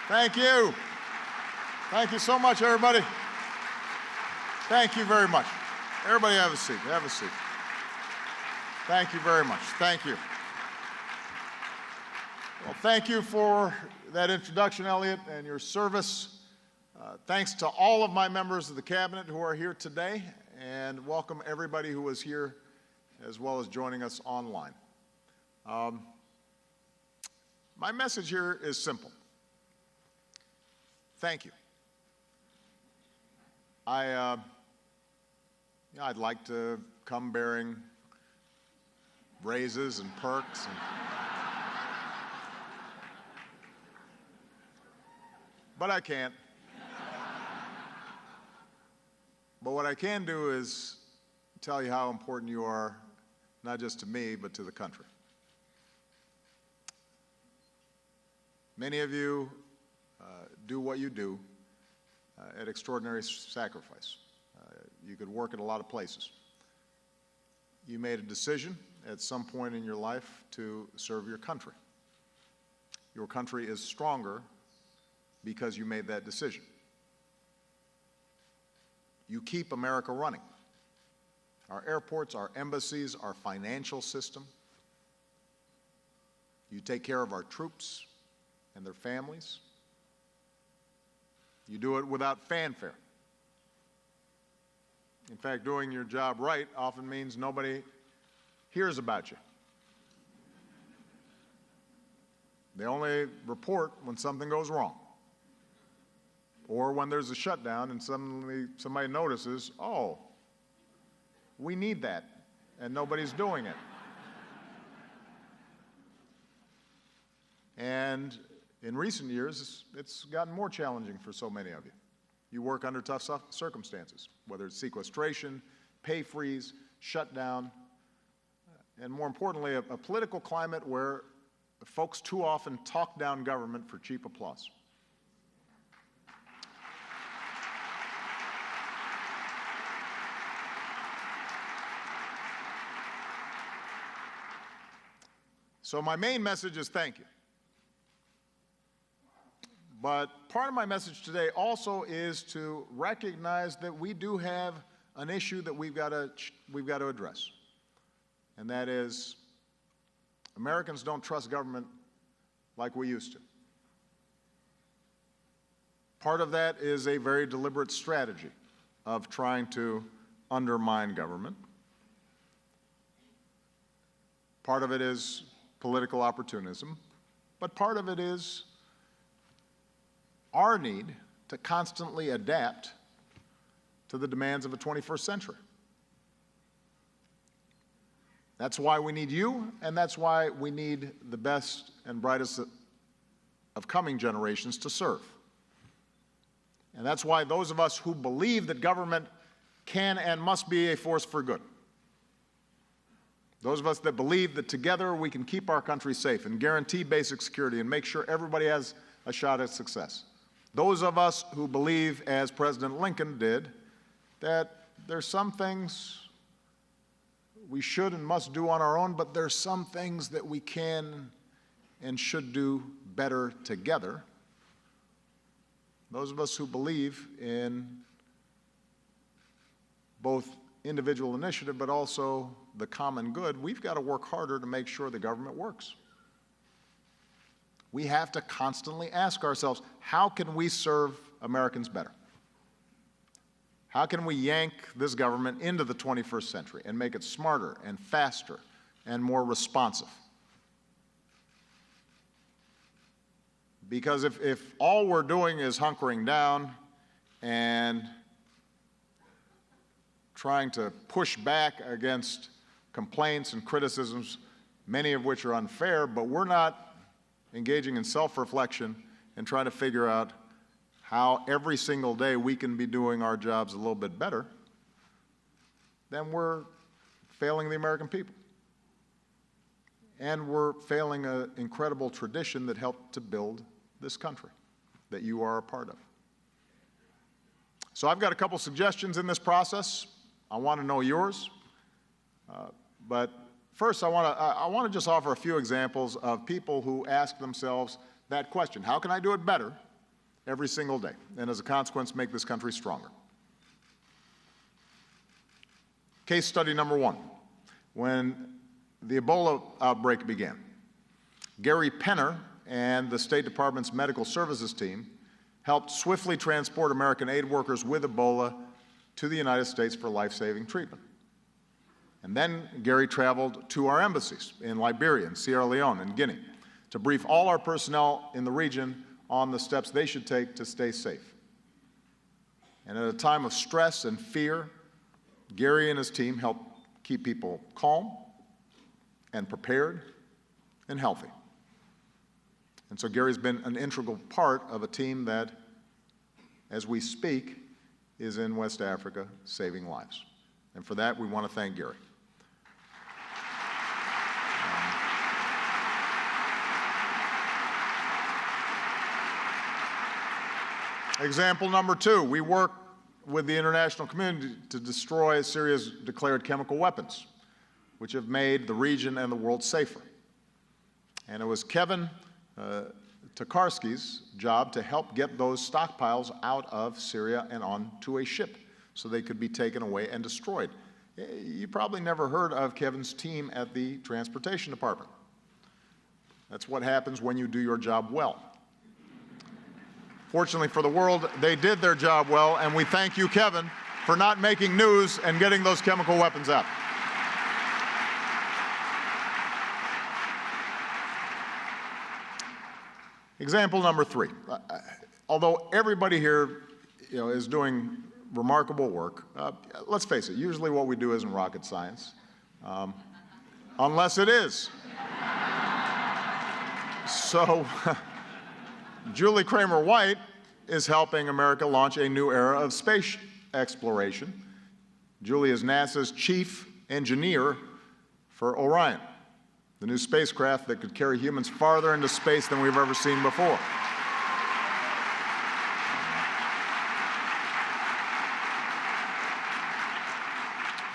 Thank you. Thank you so much, everybody. Thank you very much. Everybody have a seat. Have a seat. Thank you very much. Thank you. Well, thank you for that introduction, Elliot, and your service. Thanks to all of my members of the Cabinet who are here today, and welcome everybody who is here as well as joining us online. My message here is simple. Thank you. I'd like to come bearing raises and perks. But I can't. But what I can do is tell you how important you are, not just to me, but to the country. Many of you do what you do at extraordinary sacrifice. You could work at a lot of places. You made a decision at some point in your life to serve your country. Your country is stronger because you made that decision. You keep America running. Our airports, our embassies, our financial system. You take care of our troops and their families. You do it without fanfare. In fact, doing your job right often means nobody hears about you. They only report when something goes wrong. Or when there's a shutdown and suddenly somebody notices, oh, we need that, and nobody's doing it. And in recent years, it's gotten more challenging for so many of you. You work under tough circumstances, whether it's sequestration, pay freeze, shutdown, and more importantly, a political climate where folks too often talk down government for cheap applause. So my main message is thank you. But part of my message today also is to recognize that we do have an issue that we've got to address. And that is, Americans don't trust government like we used to. Part of that is a very deliberate strategy of trying to undermine government. Part of it is political opportunism, but part of it is our need to constantly adapt to the demands of the 21st century. That's why we need you, and that's why we need the best and brightest of coming generations to serve. And that's why those of us who believe that government can and must be a force for good, those of us that believe that together we can keep our country safe and guarantee basic security and make sure everybody has a shot at success. Those of us who believe, as President Lincoln did, that there's some things we should and must do on our own, but there's some things that we can and should do better together. Those of us who believe in both individual initiative but also the common good, we've got to work harder to make sure the government works. We have to constantly ask ourselves, how can we serve Americans better? How can we yank this government into the 21st century and make it smarter and faster and more responsive? Because if all we're doing is hunkering down and trying to push back against complaints and criticisms, many of which are unfair, but we're not engaging in self-reflection and trying to figure out how every single day we can be doing our jobs a little bit better, then we're failing the American people. And we're failing an incredible tradition that helped to build this country, that you are a part of. So I've got a couple suggestions in this process. I want to know yours. But first, I want to just offer a few examples of people who ask themselves that question: how can I do it better every single day, and as a consequence, make this country stronger. Case study number one. When the Ebola outbreak began, Gary Penner and the State Department's Medical Services team helped swiftly transport American aid workers with Ebola to the United States for life-saving treatment. And then Gary traveled to our embassies in Liberia, and Sierra Leone, and Guinea to brief all our personnel in the region on the steps they should take to stay safe. And at a time of stress and fear, Gary and his team helped keep people calm and prepared and healthy. And so Gary's been an integral part of a team that, as we speak, is in West Africa saving lives. And for that, we want to thank Gary. Example number two, we work with the international community to destroy Syria's declared chemical weapons, which have made the region and the world safer. And it was Kevin Tokarski's job to help get those stockpiles out of Syria and onto a ship so they could be taken away and destroyed. You probably never heard of Kevin's team at the Transportation Department. That's what happens when you do your job well. Fortunately for the world, they did their job well, and we thank you, Kevin, for not making news and getting those chemical weapons out. Example number three. Although everybody here, is doing remarkable work, let's face it, usually what we do isn't rocket science, unless it is. So, Julie Kramer-White is helping America launch a new era of space exploration. Julie is NASA's chief engineer for Orion, the new spacecraft that could carry humans farther into space than we've ever seen before.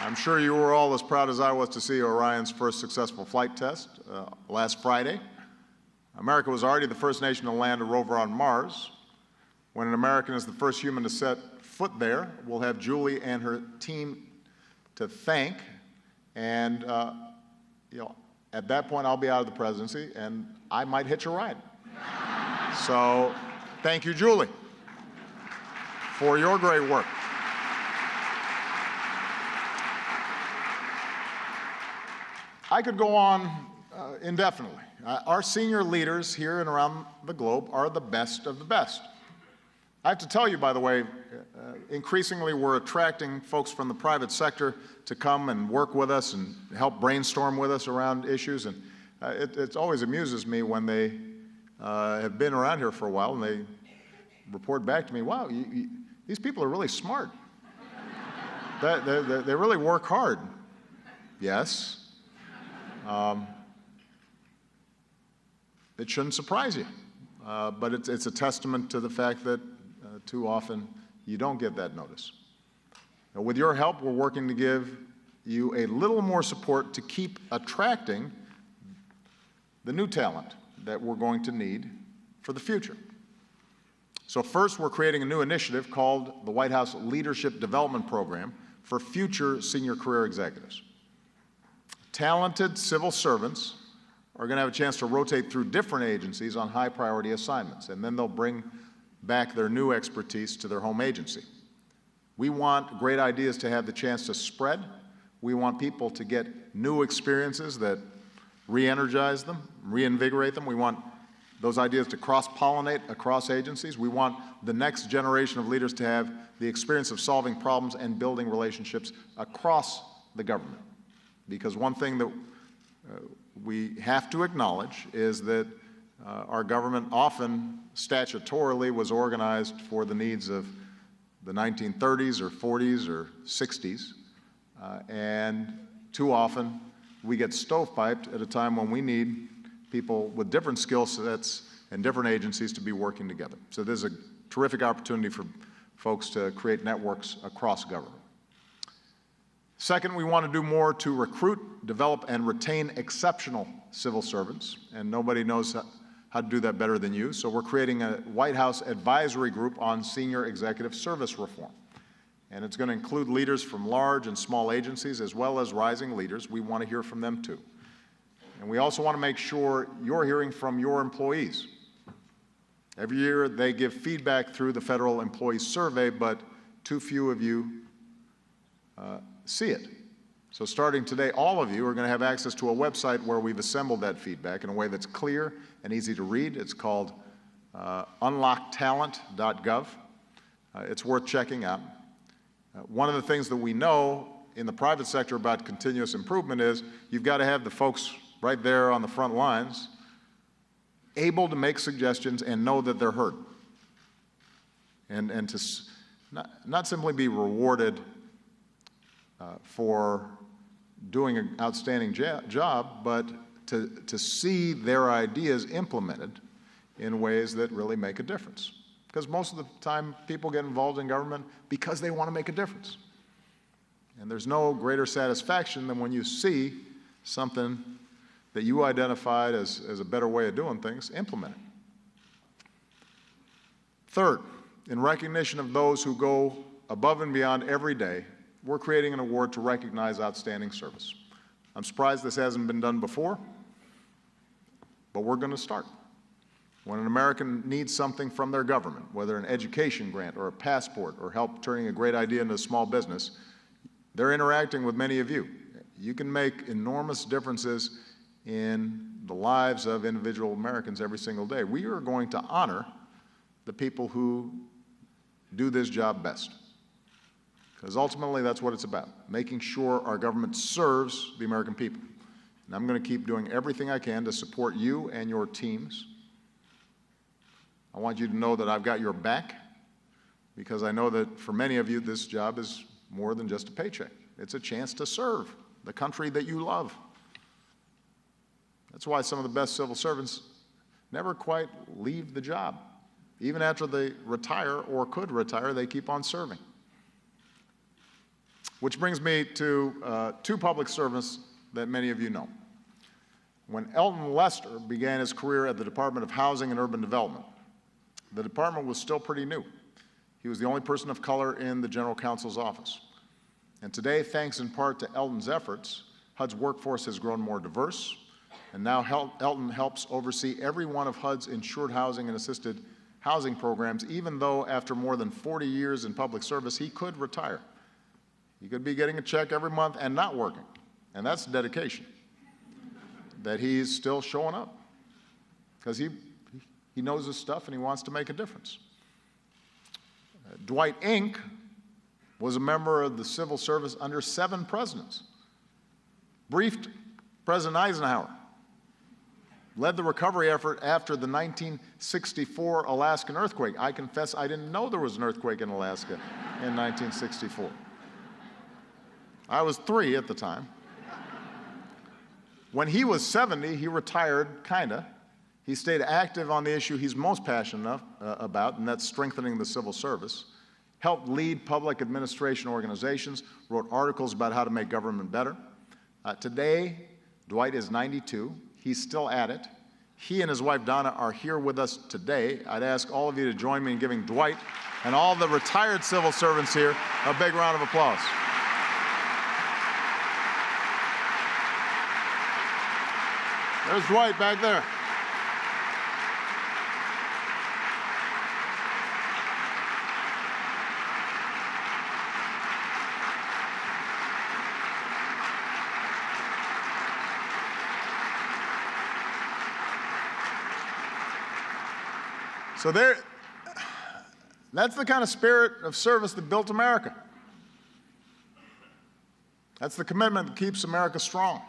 I'm sure you were all as proud as I was to see Orion's first successful flight test last Friday. America was already the first nation to land a rover on Mars. When an American is the first human to set foot there, we'll have Julie and her team to thank. And, at that point, I'll be out of the presidency, and I might hitch a ride. So, thank you, Julie, for your great work. I could go on indefinitely. Our senior leaders here and around the globe are the best of the best. I have to tell you, by the way, increasingly we're attracting folks from the private sector to come and work with us and help brainstorm with us around issues. And it always amuses me when they have been around here for a while and they report back to me, wow, these people are really smart. They really work hard. Yes. It shouldn't surprise you, but it's a testament to the fact that too often you don't get that notice. Now, with your help, we're working to give you a little more support to keep attracting the new talent that we're going to need for the future. So first, we're creating a new initiative called the White House Leadership Development Program for future senior career executives. Talented civil servants are going to have a chance to rotate through different agencies on high-priority assignments, and then they'll bring back their new expertise to their home agency. We want great ideas to have the chance to spread. We want people to get new experiences that re-energize them, reinvigorate them. We want those ideas to cross-pollinate across agencies. We want the next generation of leaders to have the experience of solving problems and building relationships across the government. Because one thing that we have to acknowledge is that our government often statutorily was organized for the needs of the 1930s or 40s or 60s, and too often we get stovepiped at a time when we need people with different skill sets and different agencies to be working together. So there's a terrific opportunity for folks to create networks across government. Second, we want to do more to recruit, develop, and retain exceptional civil servants, and nobody knows how to do that better than you. So we're creating a White House advisory group on senior executive service reform. And it's going to include leaders from large and small agencies as well as rising leaders. We want to hear from them too. And we also want to make sure you're hearing from your employees. Every year they give feedback through the Federal Employee Survey, but too few of you see it. So starting today, all of you are going to have access to a website where we've assembled that feedback in a way that's clear and easy to read. It's called unlocktalent.gov. It's worth checking out. One of the things that we know in the private sector about continuous improvement is you've got to have the folks right there on the front lines able to make suggestions and know that they're heard. And to not simply be rewarded for doing an outstanding job, but to see their ideas implemented in ways that really make a difference. Because most of the time people get involved in government because they want to make a difference. And there's no greater satisfaction than when you see something that you identified as a better way of doing things implemented. Third, in recognition of those who go above and beyond every day, we're creating an award to recognize outstanding service. I'm surprised this hasn't been done before, but we're going to start. When an American needs something from their government, whether an education grant or a passport or help turning a great idea into a small business, they're interacting with many of you. You can make enormous differences in the lives of individual Americans every single day. We are going to honor the people who do this job best. Because ultimately that's what it's about, making sure our government serves the American people. And I'm going to keep doing everything I can to support you and your teams. I want you to know that I've got your back, because I know that for many of you this job is more than just a paycheck. It's a chance to serve the country that you love. That's why some of the best civil servants never quite leave the job. Even after they retire or could retire, they keep on serving. Which brings me to two public servants that many of you know. When Elton Lester began his career at the Department of Housing and Urban Development, the department was still pretty new. He was the only person of color in the General Counsel's office. And today, thanks in part to Elton's efforts, HUD's workforce has grown more diverse, and now Elton helps oversee every one of HUD's insured housing and assisted housing programs, even though after more than 40 years in public service, he could retire. He could be getting a check every month and not working, and that's dedication, that he's still showing up, because he knows his stuff and he wants to make a difference. Dwight Inc. was a member of the civil service under 7 presidents, briefed President Eisenhower, led the recovery effort after the 1964 Alaskan earthquake. I confess I didn't know there was an earthquake in Alaska in 1964. I was 3 at the time. When he was 70, he retired, kinda. He stayed active on the issue he's most passionate about, and that's strengthening the civil service. Helped lead public administration organizations, wrote articles about how to make government better. Today, Dwight is 92. He's still at it. He and his wife, Donna, are here with us today. I'd ask all of you to join me in giving Dwight and all the retired civil servants here a big round of applause. There's Dwight back there. So that's the kind of spirit of service that built America. That's the commitment that keeps America strong.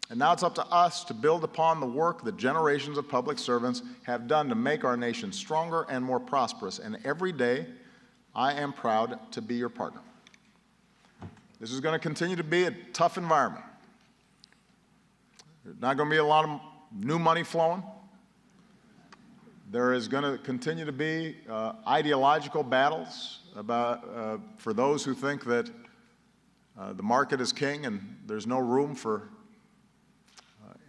And now it's up to us to build upon the work that generations of public servants have done to make our nation stronger and more prosperous. And every day, I am proud to be your partner. This is going to continue to be a tough environment. There's not going to be a lot of new money flowing. There is going to continue to be ideological battles for those who think that the market is king and there's no room for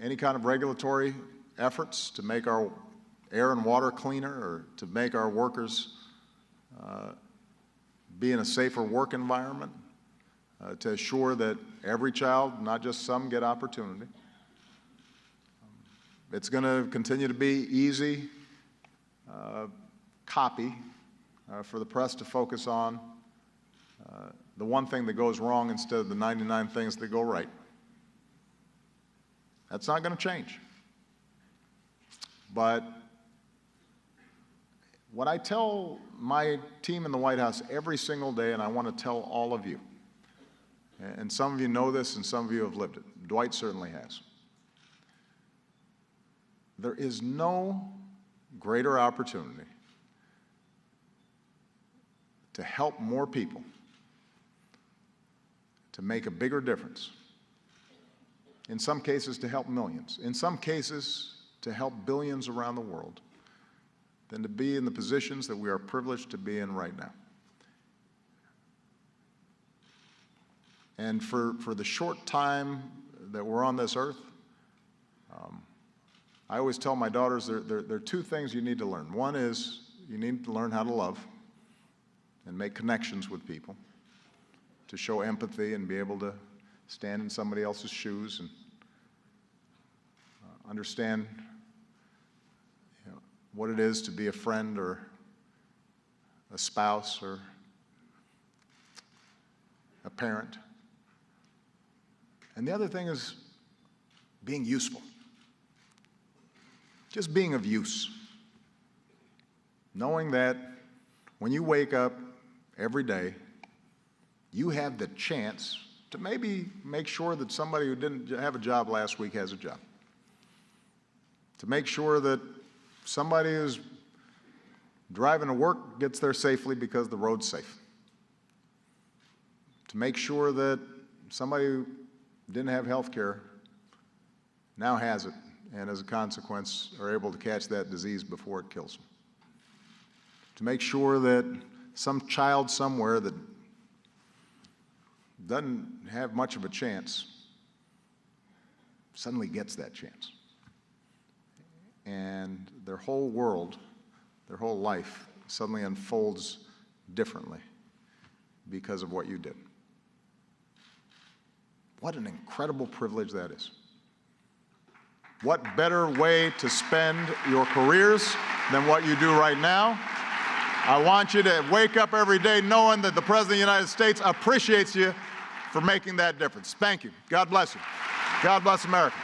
any kind of regulatory efforts to make our air and water cleaner, or to make our workers be in a safer work environment, to assure that every child, not just some, get opportunity. It's going to continue to be easy copy for the press to focus on the one thing that goes wrong instead of the 99 things that go right. That's not going to change. But what I tell my team in the White House every single day, and I want to tell all of you, and some of you know this and some of you have lived it, Dwight certainly has. There is no greater opportunity to help more people, to make a bigger difference, in some cases to help millions, in some cases to help billions around the world, than to be in the positions that we are privileged to be in right now. And for the short time that we're on this earth, I always tell my daughters there are two things you need to learn. One is you need to learn how to love and make connections with people, to show empathy and be able to stand in somebody else's shoes and understand what it is to be a friend or a spouse or a parent. And the other thing is being useful. Just being of use. Knowing that when you wake up every day, you have the chance to maybe make sure that somebody who didn't have a job last week has a job. To make sure that somebody who's driving to work gets there safely because the road's safe. To make sure that somebody who didn't have health care now has it, and as a consequence are able to catch that disease before it kills them. To make sure that some child somewhere that doesn't have much of a chance suddenly gets that chance. And their whole world, their whole life suddenly unfolds differently because of what you did. What an incredible privilege that is. What better way to spend your careers than what you do right now? I want you to wake up every day knowing that the President of the United States appreciates you for making that difference. Thank you. God bless you. God bless America.